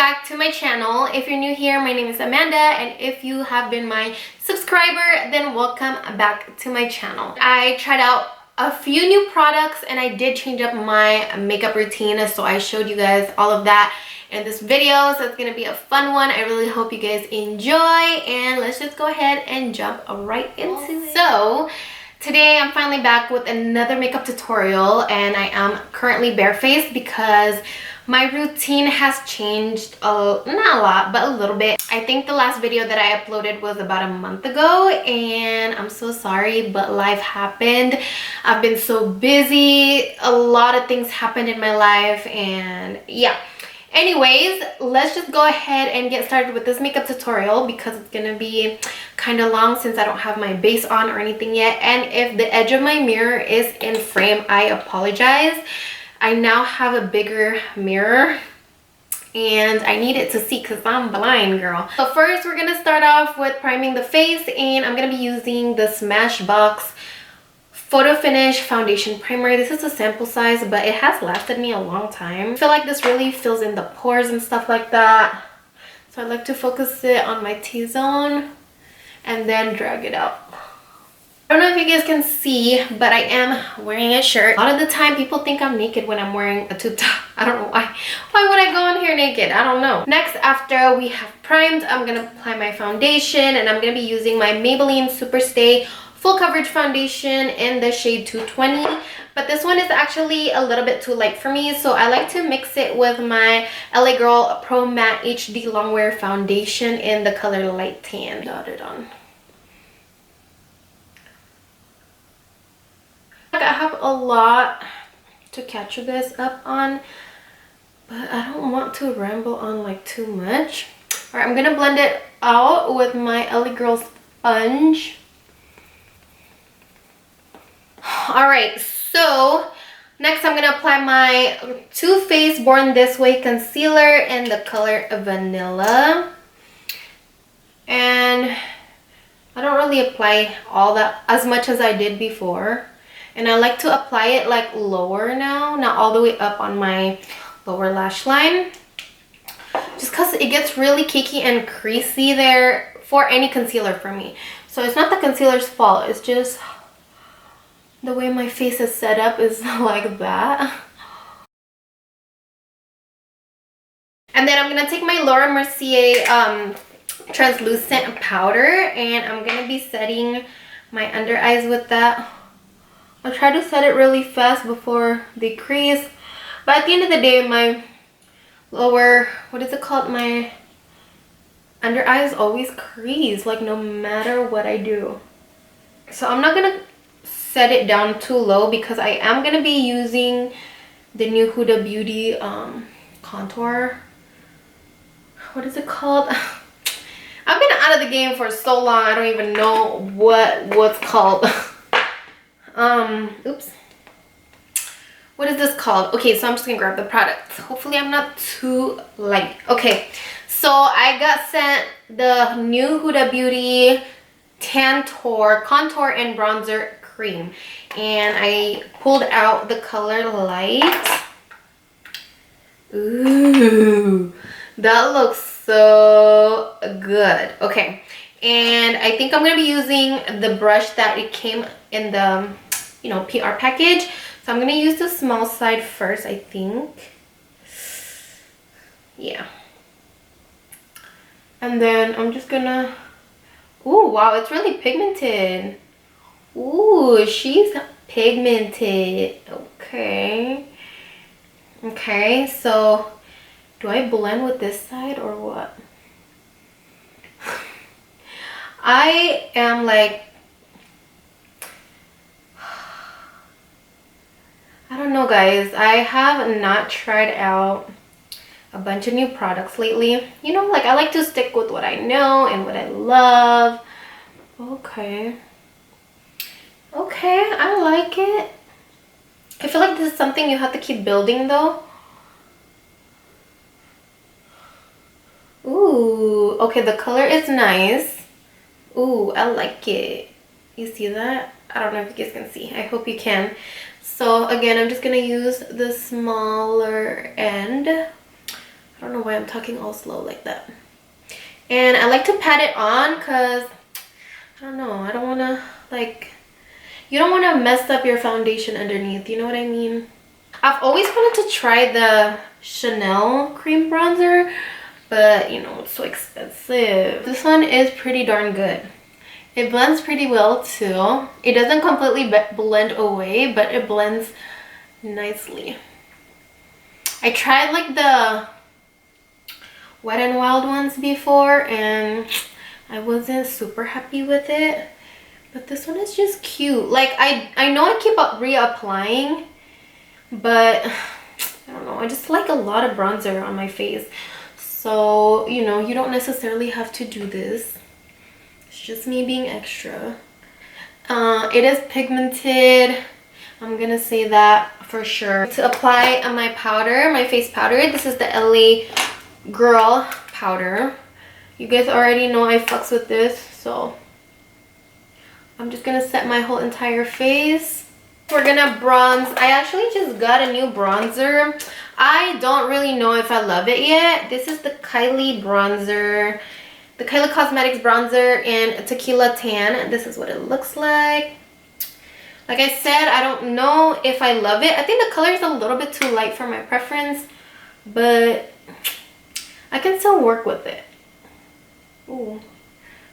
back to my channel. If you're new here, my name is Amanda, and if you have been my subscriber, then welcome back to my channel. I tried out a few new products and I did change up my makeup routine, so I showed you guys all of that in this video, so it's gonna be a fun one. I really hope you guys enjoy, and let's just go ahead and jump right into it. So today I'm finally back with another makeup tutorial, and I am currently barefaced because my routine has changed, not a lot, but a little bit. I think the last video that I uploaded was about a month ago, and I'm so sorry, but life happened. I've been so busy. A lot of things happened in my life, and yeah. Anyways, let's just go ahead and get started with this makeup tutorial because it's gonna be kind of long since I don't have my base on or anything yet. And if the edge of my mirror is in frame, I apologize. I now have a bigger mirror and I need it to see because I'm blind, girl. So first we're gonna start off with priming the face, and I'm gonna be using the Smashbox Photo Finish Foundation Primer. This is a sample size, but it has lasted me a long time. I feel like this really fills in the pores and stuff like that. So I like to focus it on my T-zone and then drag it out. I don't know if you guys can see, but I am wearing a shirt. A lot of the time people think I'm naked when I'm wearing a tube top. I don't know why. Why would I go in here naked? I don't know. Next, after we have primed, I'm gonna apply my foundation, and I'm gonna be using my Maybelline Superstay Full Coverage Foundation in the shade 220. But this one is actually a little bit too light for me, so I like to mix it with my LA Girl Pro Matte HD Longwear Foundation in the color Light Tan. Dot it on. I have a lot to catch you guys up on, but I don't want to ramble on like too much. All right, I'm gonna blend it out with my LA Girl sponge. All right, so next I'm gonna apply my Too Faced Born This Way concealer in the color Vanilla, and I don't really apply all that as much as I did before. And I like to apply it like lower now, not all the way up on my lower lash line. Just because it gets really cakey and creasy there for any concealer for me. So it's not the concealer's fault, it's just the way my face is set up is like that. And then I'm going to take my Laura Mercier translucent powder, and I'm going to be setting my under eyes with that. I try to set it really fast before they crease, but at the end of the day, my lower, what is it called, my under eyes always crease, like no matter what I do. So I'm not gonna set it down too low because I am gonna be using the new Huda Beauty contour. What is it called? I've been out of the game for so long, I don't even know what's called. Oops, what is this called? Okay, so I'm just gonna grab the product. Hopefully I'm not too light. Okay, so I got sent the new Huda Beauty Tantour Contour and Bronzer Cream, and I pulled out the color Light. Ooh, that looks so good. Okay, and I think I'm gonna be using the brush that it came in the, you know, PR package. So I'm gonna use the small side first, I think. Yeah. And then I'm just gonna, ooh, wow, it's really pigmented. Ooh, she's pigmented. Okay. Okay, so do I blend with this side or what? I am like, I don't know, guys. I have not tried out a bunch of new products lately. You know, like I like to stick with what I know and what I love. Okay. Okay, I like it. I feel like this is something you have to keep building though. Ooh, okay, the color is nice. Ooh, I like it. You see that? I don't know if you guys can see. I hope you can. So again, I'm just gonna use the smaller end I don't know why I'm talking all slow like that. And I like to pat it on because, I don't know, I don't want to, like, you don't want to mess up your foundation underneath, you know what I mean? I've always wanted to try the Chanel cream bronzer, but you know, it's so expensive. This one is pretty darn good. It blends pretty well too. It doesn't completely blend away, but it blends nicely. I tried like the Wet n Wild ones before and I wasn't super happy with it. But this one is just cute. Like I know I keep reapplying, but I don't know, I just like a lot of bronzer on my face. So, you know, you don't necessarily have to do this. It's just me being extra. It is pigmented. I'm gonna say that for sure. To apply my powder, my face powder, this is the LA Girl powder. You guys already know I fucks with this, so I'm just gonna set my whole entire face. We're gonna bronze. I actually just got a new bronzer. I don't really know if I love it yet. This is the Kylie bronzer, the Kylie Cosmetics bronzer in Tequila Tan. This is what it looks like. Like I said, I don't know if I love it. I think the color is a little bit too light for my preference, but I can still work with it. Ooh.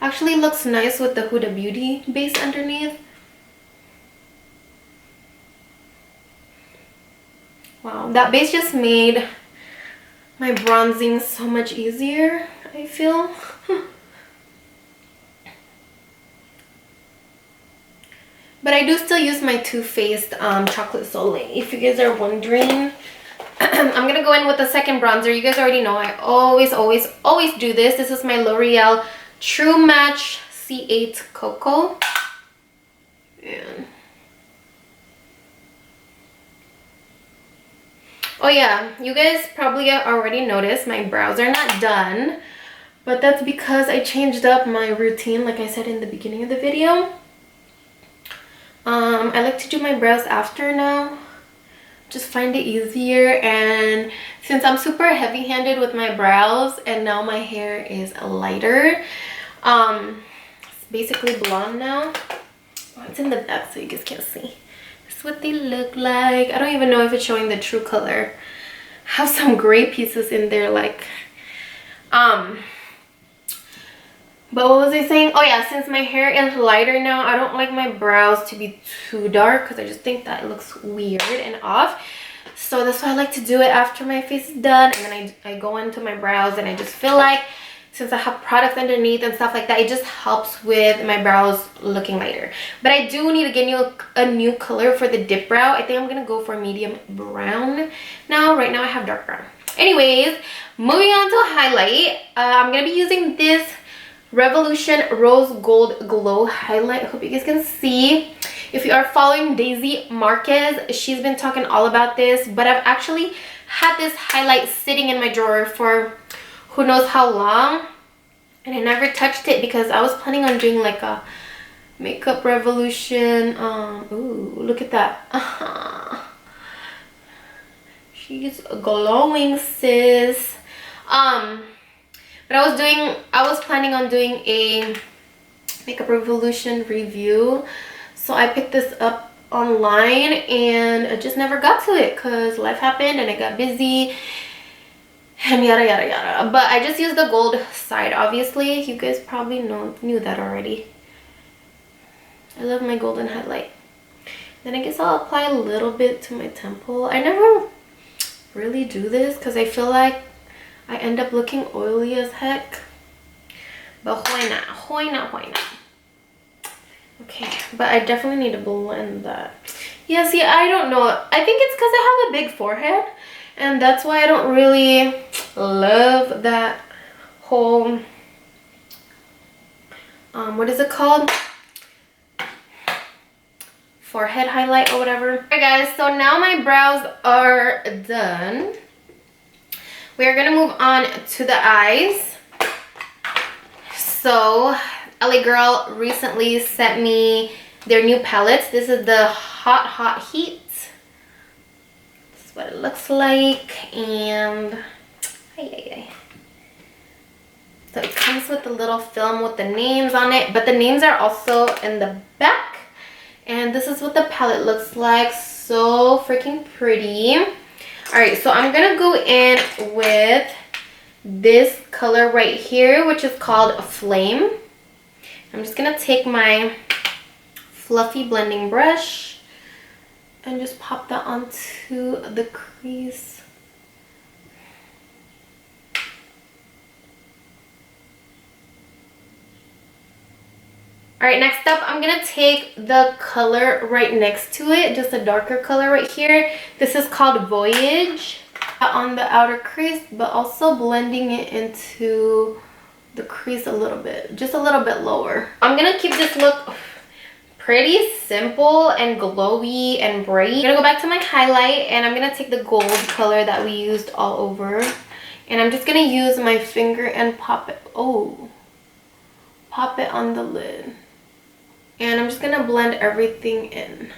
Actually looks nice with the Huda Beauty base underneath. Wow, that base just made my bronzing so much easier, I feel. But I do still use my Too Faced Chocolate Soleil, if you guys are wondering. I'm gonna go in with the second bronzer. You guys already know I always do this. This is my L'Oreal True Match C8 Cocoa. And oh yeah, you guys probably already noticed my brows are not done, but that's because I changed up my routine, like I said in the beginning of the video. I like to do my brows after now. Just find it easier, and since I'm super heavy-handed with my brows and now my hair is lighter, it's basically blonde now. Oh, it's in the back so you guys can't see. This is what they look like. I don't even know if it's showing the true color. I have some gray pieces in there, like but what was I saying? Oh yeah, since my hair is lighter now, I don't like my brows to be too dark because I just think that it looks weird and off. So that's why I like to do it after my face is done, and then I go into my brows, and I just feel like since I have products underneath and stuff like that, it just helps with my brows looking lighter. But I do need to get a new color for the dip brow. I think I'm gonna go for medium brown now. Right now I have dark brown. Anyways, moving on to highlight. I'm gonna be using this Revolution Rose Gold Glow highlight. I hope you guys can see. If you are following Daisy Marquez, she's been talking all about this, but I've actually had this highlight sitting in my drawer for who knows how long, and I never touched it because I was planning on doing like a Makeup Revolution. Ooh, look at that. She's glowing, sis. But I was planning on doing a Makeup Revolution review, so I picked this up online and I just never got to it because life happened and I got busy and yada yada yada. But I just used the gold side, obviously. You guys probably knew that already. I love my golden highlight. Then I guess I'll apply a little bit to my temple. I never really do this because I feel like I end up looking oily as heck. But why not? Why not? Why not? Okay, but I definitely need to blend that. Yeah, see, I don't know. I think it's because I have a big forehead, and that's why I don't really love that whole what is it called? Forehead highlight or whatever. Alright guys, so now my brows are done. We're gonna move on to the eyes. So LA Girl recently sent me their new palettes. This is the Hot Heat. This is what it looks like, and So it comes with a little film with the names on it, but the names are also in the back. And this is what the palette looks like. So freaking pretty. Alright, so I'm gonna go in with this color right here, which is called Flame. I'm just gonna take my fluffy blending brush and just pop that onto the crease. Alright, next up, I'm going to take the color right next to it, just a darker color right here. This is called Voyage, on the outer crease, but also blending it into the crease a little bit, just a little bit lower. I'm going to keep this look pretty simple and glowy and bright. I'm going to go back to my highlight, and I'm going to take the gold color that we used all over. And I'm just going to use my finger and pop it, pop it on the lid. And I'm just gonna blend everything in.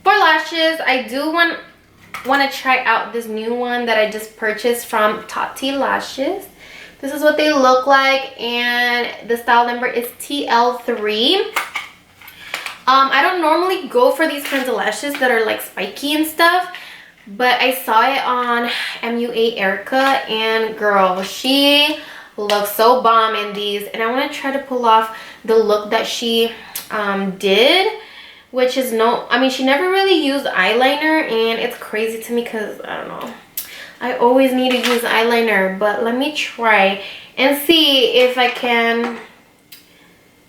For lashes, I do want to try out this new one that I just purchased from TATTI Lashes. This is what they look like, and the style number is TL3. I don't normally go for these kinds of lashes that are like spiky and stuff, but I saw it on MUA Erica, and girl, she looks so bomb in these, and I want to try to pull off the look that she did, which is she never really used eyeliner, and it's crazy to me because I don't know, I always need to use eyeliner, but let me try and see if I can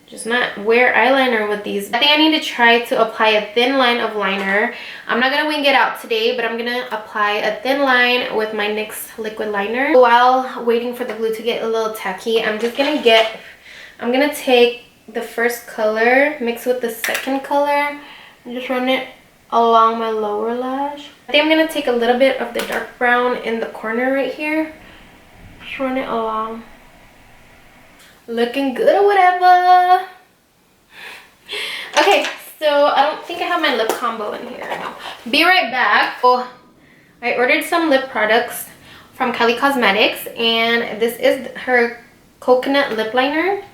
just not wear eyeliner with these. I think I need to try to apply a thin line of liner. I'm not gonna wing it out today, but I'm gonna apply a thin line with my NYX liquid liner. While waiting for the glue to get a little tacky, I'm gonna take the first color, mix with the second color, and just run it along my lower lash. I think I'm gonna take a little bit of the dark brown in the corner right here, just run it along. Looking good or whatever. Okay, so I don't think I have my lip combo in here. No. Be right back. Oh, I ordered some lip products from Kylie Cosmetics, and this is her coconut lip liner.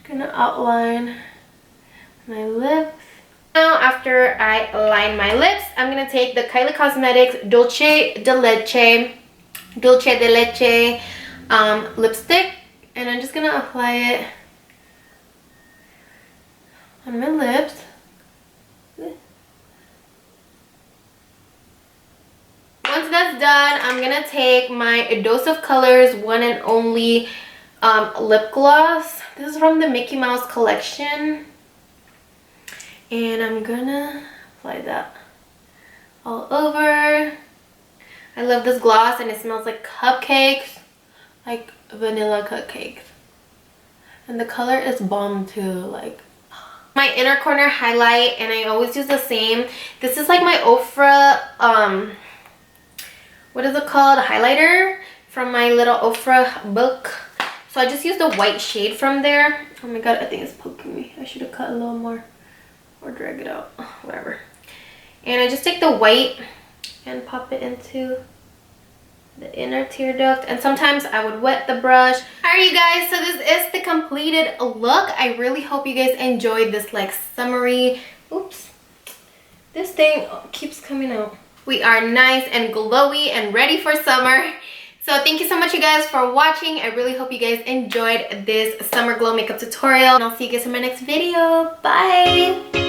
Gonna outline my lips. Now, after I line my lips, I'm gonna take the Kylie Cosmetics Dulce de Leche lipstick, and I'm just gonna apply it on my lips. Once that's done, I'm gonna take my Dose of Colors One and Only lip gloss. This is from the Mickey Mouse collection, and I'm gonna apply that all over. I love this gloss, and it smells like cupcakes, like vanilla cupcakes, and the color is bomb too. Like my inner corner highlight, and I always use the same. This is like my Ofra what is it called, highlighter from my little Ofra book. So I just used the white shade from there. Oh my god, I think it's poking me. I should have cut a little more or drag it out, whatever. And I just take the white and pop it into the inner tear duct, and sometimes I would wet the brush. Alright you guys, so this is the completed look. I really hope you guys enjoyed this like summery, oops, this thing keeps coming out. We are nice and glowy and ready for summer. So thank you so much you guys for watching. I really hope you guys enjoyed this summer glow makeup tutorial, and I'll see you guys in my next video. Bye.